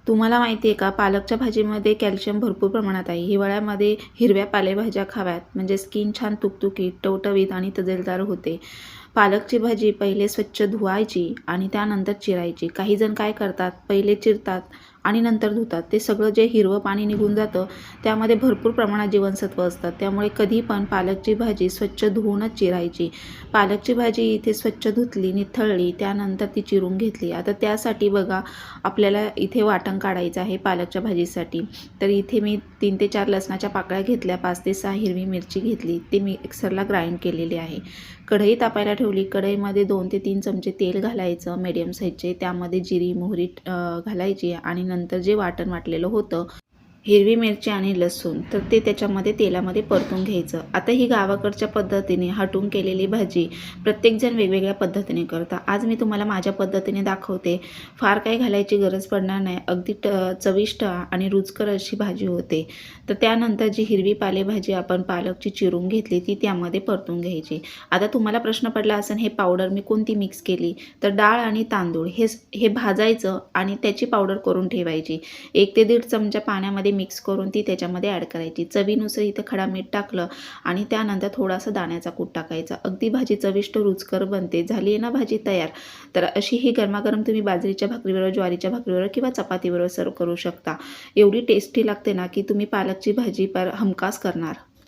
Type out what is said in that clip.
तुम्हाला माहिती आहे का, पालकच्या भाजीमध्ये कॅल्शियम भरपूर प्रमाणात आहे. हिवाळ्यामध्ये हिरव्या पालेभाज्या खाव्यात, म्हणजे स्किन छान तुकतुकीत, टवटवीत आणि तजेलदार होते. पालकची भाजी पहिले स्वच्छ धुवायची आणि त्यानंतर चिरायची. काही जण काय करतात, पहिले चिरतात आणि नंतर धुतात. ते सगळं जे हिरवं पाणी निघून जातं, त्यामध्ये भरपूर प्रमाणात जीवनसत्व असतात. त्यामुळे कधी पण पालकची भाजी स्वच्छ धुवूनच चिरायची. पालकची भाजी इथे स्वच्छ धुतली, निथळली, त्यानंतर ती चिरून घेतली. आता त्यासाठी बघा, आपल्याला इथे वाटण काढायचं आहे पालकच्या भाजीसाठी. तर इथे मी 3 ते 4 लसणाच्या पाकळ्या घेतल्या, 5 ते 6 हिरवी मिरची घेतली, ते मी मिक्सरला ग्राइंड केलेली आहे. कढई तापायला ठेवली. कढईमध्ये 2 ते 3 चमचे तेल घालायचं मीडियम साईजचे. त्यामध्ये जिरी मोहरी घालायची आणि नंतर जे वाटण वाटलेलं होतं, हिरवी मिरची आणि लसूण, तर ते त्याच्यामध्ये तेलामध्ये परतून घ्यायचं. आता ही गावाकडच्या पद्धतीने हटून केलेली भाजी प्रत्येकजण वेगवेगळ्या पद्धतीने करतात. आज मी तुम्हाला माझ्या पद्धतीने दाखवते. फार काही घालायची गरज पडणार नाही. अगदी चविष्ट आणि रुचकर अशी भाजी होते. तर त्यानंतर जी हिरवी पालेभाजी आपण पालकची चिरून घेतली, ती त्यामध्ये परतून घ्यायची. आता तुम्हाला प्रश्न पडला असेल, हे पावडर मी कोणती मिक्स केली? तर डाळ आणि तांदूळ हे भाजायचं आणि त्याची पावडर करून ठेवायची. 1 ते 1.5 चमचा पाण्यामध्ये मिक्स करून ती त्याच्यामध्ये ॲड करायची. चवीनुसार इथं खडा मीठ टाकलं आणि त्यानंतर थोडासा दाण्याचा कूट टाकायचा. अगदी भाजी चविष्ट रुचकर बनते. झाली आहे ना भाजी तयार. तर अशी ही गरमागरम तुम्ही बाजरीच्या भाकरीबरोबर, ज्वारीच्या भाकरीबरोबर किंवा चपातीबरोबर सर्व करू शकता. एवढी टेस्टी लागते ना, की तुम्ही पालकची भाजी हमखास करणार.